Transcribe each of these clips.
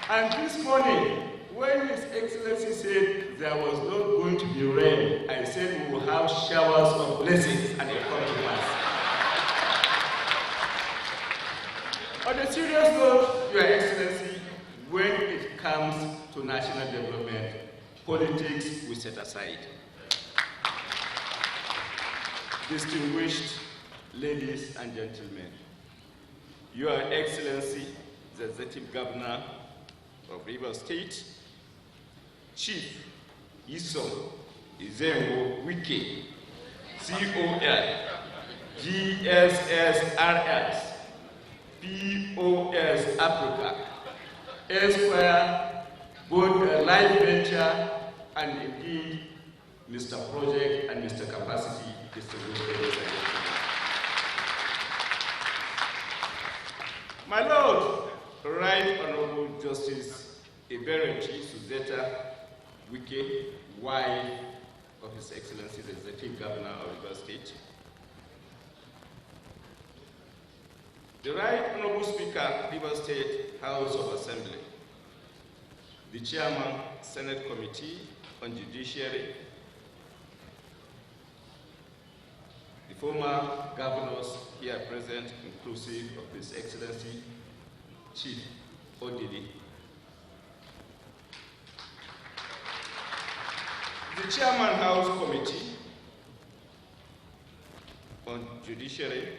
And this morning, when His Excellency said there was not going to be rain, I said we will have showers of blessings, and it come to pass. On a serious note, Your Excellency, when it comes to national development, politics we set aside. Distinguished ladies and gentlemen, Your Excellency, the Executive Governor of Rivers State, Chief Isom Izengo Wike, COL, GSSRS, POS Africa, Esquire, both Life Venture, and indeed Mr. Project and Mr. Capacity Distribution. My Lord, Right Honorable Justice Eberechi Suzetta Wike, wife of His Excellency the Executive Governor of Rivers State, the Right Honorable Speaker, Rivers State House of Assembly, the Chairman, Senate Committee on Judiciary, the former governors here present, inclusive of His Excellency Chief Odili, the Chairman House Committee on Judiciary,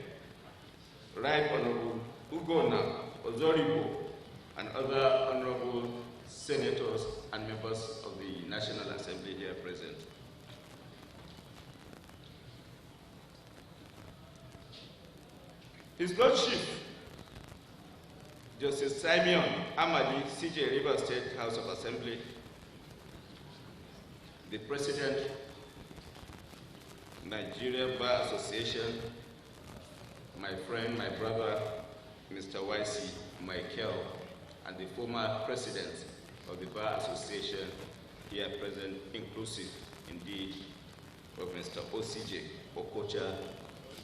Right Honorable Ugona Ozoribo, and other honorable senators and members of the National Assembly here present. His Lordship, Justice Simeon Amadi, CJ River State House of Assembly, the President, Nigerian Bar Association, my friend, my brother, Mr. YC Michael, and the former President of the Bar Association here present, inclusive indeed of Mr. OCJ Okocha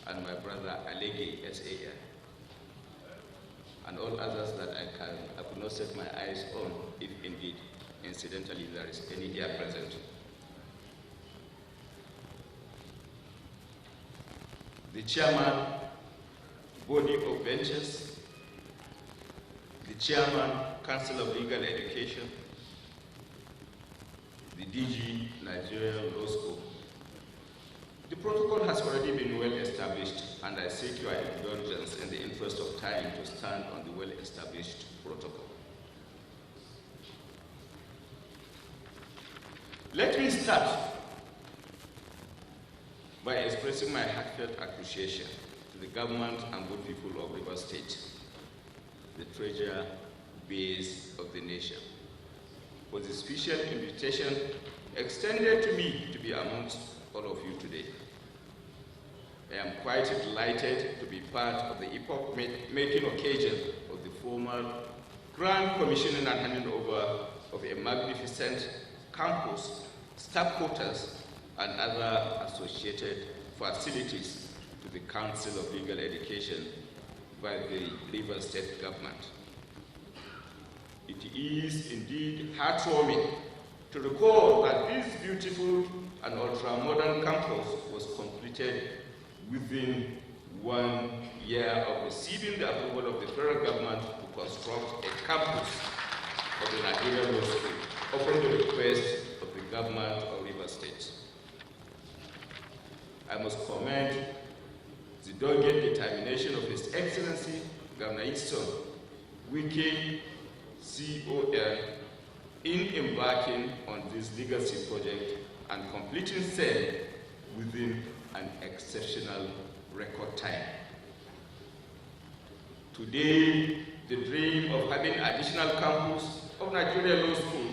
and my brother Alege SAN, and all others that I could not set my eyes on, if indeed, incidentally, there is any here present. The Chairman, Body of Benches, the Chairman, Council of Legal Education, the DG, Nigerian Law School. The protocol has already been well established, and I seek your indulgence in the interest of time to stand on the well-established protocol. Let me start by expressing my heartfelt appreciation to the government and good people of Rivers State, the treasure base of the nation, for the special invitation extended to me to be amongst all of you today. I am quite delighted to be part of the epoch-making occasion of the formal grand commissioning and handing over of a magnificent campus, staff quarters, and other associated facilities to the Council of Legal Education by the Rivers State Government. It is indeed heartwarming to recall that this beautiful and ultra-modern campus was completed within 1 year of receiving the approval of the federal government to construct a campus of the Nigerian Law School upon the request of the government of Rivers State. I must commend the dogged determination of His Excellency Governor Isom Wike, COL, in embarking on this legacy project and completing said within an exceptional record time. Today, the dream of having additional campus of Nigerian Law School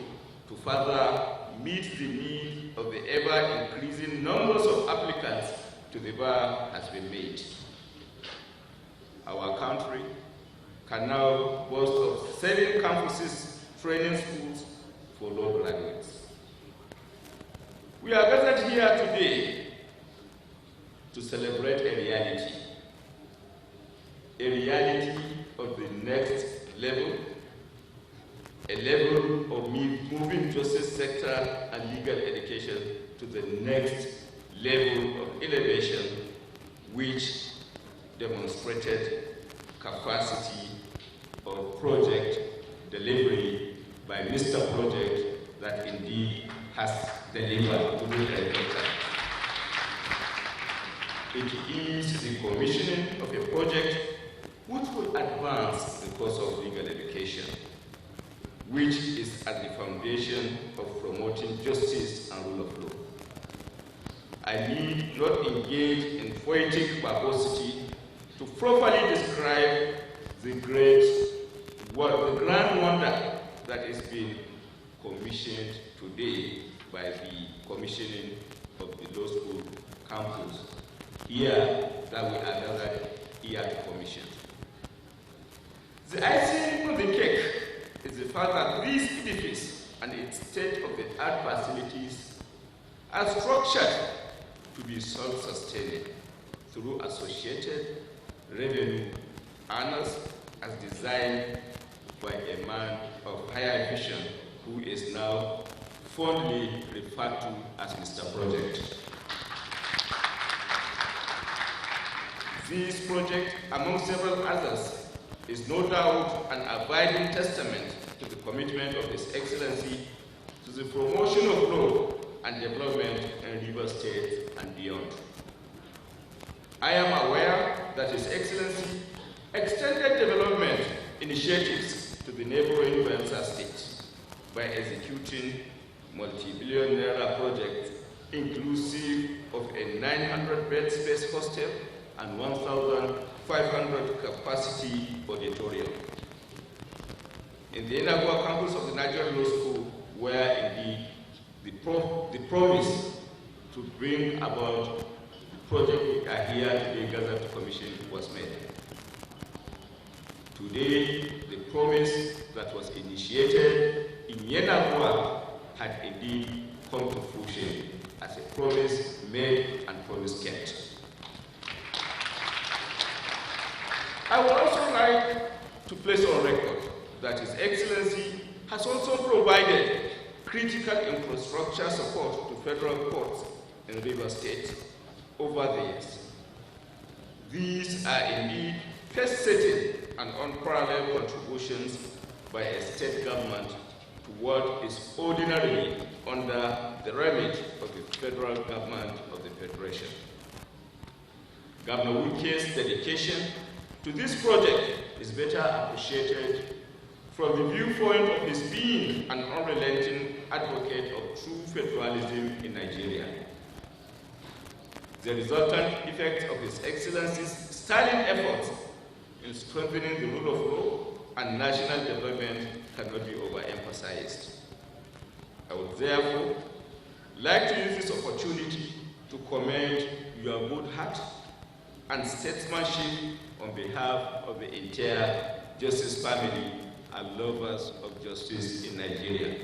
to further meet the need of the ever-increasing numbers of applicants to the bar has been made. Our country can now boast of 7 campuses, training schools for law graduates. We are gathered here today to celebrate a reality of the next level, a level of moving justice sector and legal education to the next level of elevation, which demonstrated capacity of project delivery by Mr. Project that indeed has delivered within the sector. It is the commissioning of a project which will advance the course of legal education, which is at the foundation of promoting justice and rule of law. I need not engage in poetic verbosity to properly describe the grand wonder that is being commissioned today by the commissioning of the law school campus here that we are gathered here to commission. The icing on the cake is the fact that this edifice and its state-of-the-art facilities are structured to be self-sustaining through associated revenue earners as designed by a man of higher vision who is now fondly referred to as Mr. Project. This project, among several others, is no doubt an abiding testament to the commitment of His Excellency to the promotion of law and development in Rivers State and beyond. I am aware that His Excellency extended development initiatives to the neighboring Bayelsa State by executing multi-billion naira projects inclusive of a 900-bed space hostel and 1,500 capacity auditorium. In the Inauguration campus of the Nigerian Law School, where indeed the promise to bring about the project we are here today gathered to commission was made. Today, the promise that was initiated in Yenagua had indeed come to fruition as a promise made and promise kept. I would also like to place on record that His Excellency has also provided critical infrastructure support to federal courts in Rivers State over the years. These are indeed pace-setting and unparalleled contributions by a state government to what is ordinarily under the remit of the federal government of the Federation. Governor Wike's dedication to this project is better appreciated from the viewpoint of his being an unrelenting advocate of true federalism in Nigeria. The resultant effect of His Excellency's sterling efforts in strengthening the rule of law and national development cannot be overemphasized. I would therefore like to use this opportunity to commend your good heart and statesmanship on behalf of the entire justice family and lovers of justice in Nigeria.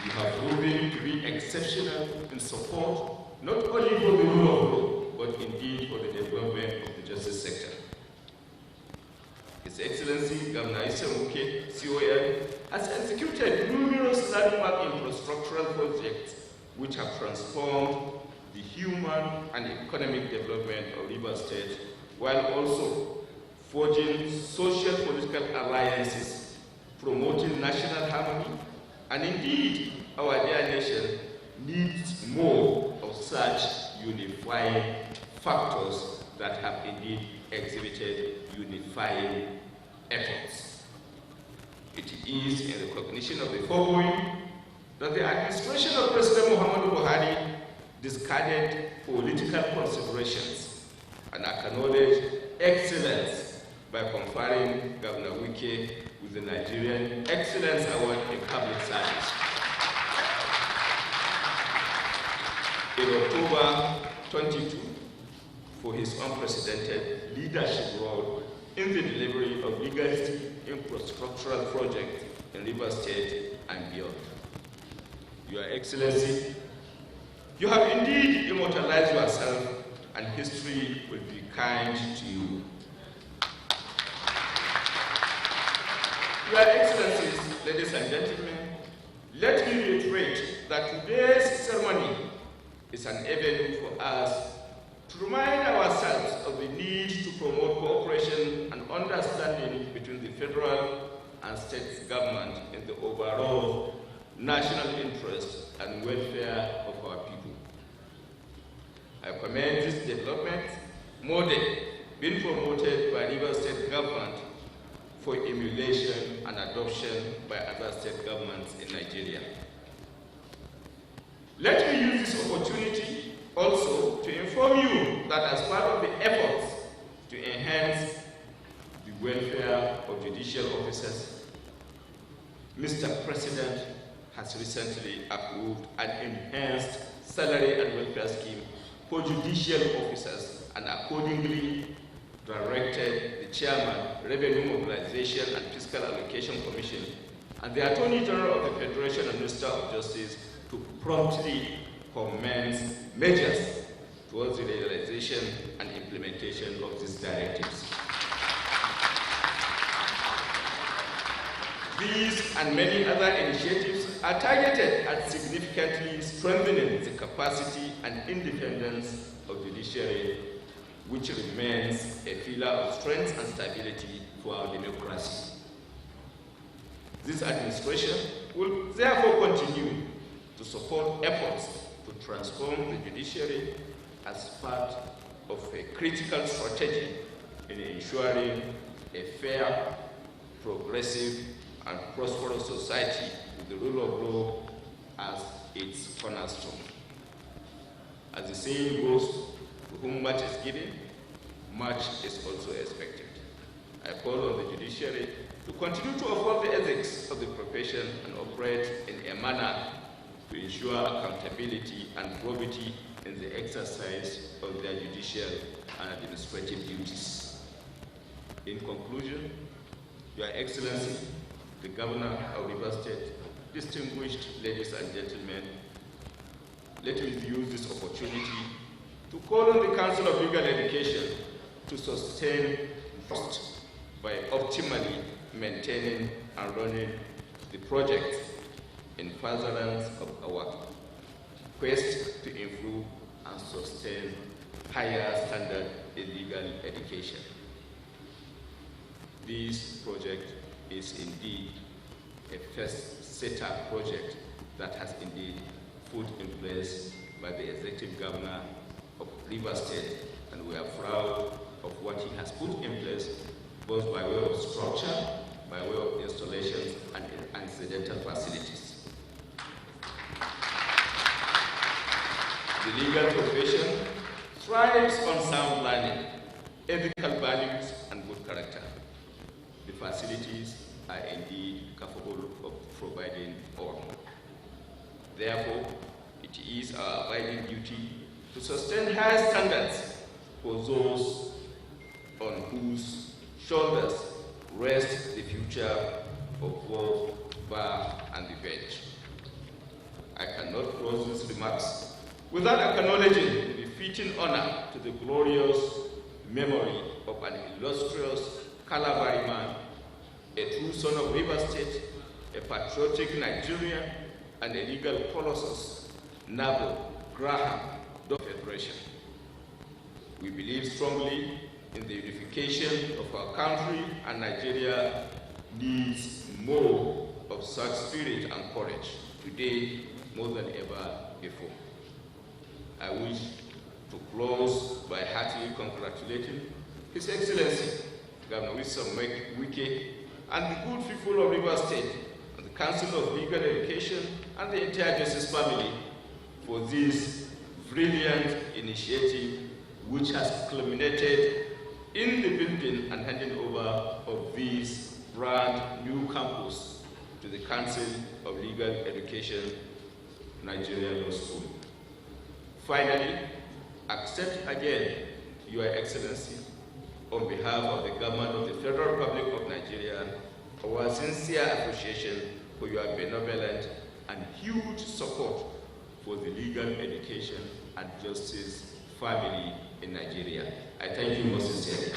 You have proven to be exceptional in support, not only for the rule of law, but indeed for the development of the justice sector. His Excellency Governor Isemuke, CON, has executed numerous landmark infrastructural projects which have transformed the human and economic development of Rivers State, while also forging social political alliances, promoting national harmony, and indeed, our dear nation needs more of such unifying factors that have indeed exhibited unifying efforts. It is in recognition of the foregoing that the administration of President Muhammadu Buhari discarded political considerations and acknowledged excellence by conferring Governor Wike with the Nigerian Excellence Award in Public Service. In October 22, for his unprecedented leadership role in the delivery of legacy infrastructural projects in Rivers State and beyond. Your Excellency, you have indeed immortalized yourself, and history will be kind to you. Your Excellencies, ladies and gentlemen, let me reiterate that today's ceremony is an avenue for us to remind ourselves of the need to promote cooperation and understanding between the federal and state government in the overall national interest and welfare of our people. I commend this development model being promoted by Rivers State government for emulation and adoption by other state governments in Nigeria. Let me use this opportunity also to inform you that as part of the efforts to enhance the welfare of judicial officers, Mr. President has recently approved an enhanced salary and welfare scheme for judicial officers and accordingly directed the Chairman, Revenue Mobilization and Fiscal Allocation Commission and the Attorney General of the Federation and Minister of Justice to promptly commence measures towards the realization and implementation of these directives. These and many other initiatives are targeted at significantly strengthening the capacity and independence of judiciary, which remains a pillar of strength and stability for our democracy. This administration will therefore continue to support efforts to transform the judiciary as part of a critical strategy in ensuring a fair, progressive, and prosperous society with the rule of law as its cornerstone. As the saying goes, to whom much is given, much is also expected. I call on the judiciary to continue to uphold the ethics of the profession and operate in a manner to ensure accountability and probity in the exercise of their judicial and administrative duties. In conclusion, Your Excellency, the Governor of Rivers State, distinguished ladies and gentlemen, let me use this opportunity to call on the Council of Legal Education to sustain trust by optimally maintaining and running the project in furtherance of our quest to improve and sustain higher standard in legal education. This project is indeed a first setup project that has indeed put in place by the Executive Governor of Rivers State, and we are proud of what he has put in place, both by way of structure, by way of installations, and incidental facilities. The legal profession thrives on sound learning, ethical values, and good character. The facilities are indeed capable of providing all. Therefore, it is our abiding duty to sustain high standards for those on whose shoulders rests the future of both bar and the bench. I cannot close these remarks without acknowledging the befitting honor to the glorious memory of an illustrious Calabari man, a true son of Rivers State, a patriotic Nigerian, and a legal colossus, Nabo, Graham, Federation. We believe strongly in the unification of our country, and Nigeria needs more of such spirit and courage today more than ever before. I wish to close by heartily congratulating His Excellency, Governor Wilson Wike, and the good people of Rivers State, and the Council of Legal Education, and the entire Justice family for this brilliant initiative which has culminated in the building and handing over of this brand new campus to the Council of Legal Education, Nigerian Law School. Finally, accept again, Your Excellency, on behalf of the government of the Federal Republic of Nigeria, our sincere appreciation for your benevolent and huge support for the legal education and justice family in Nigeria. I thank you most sincerely.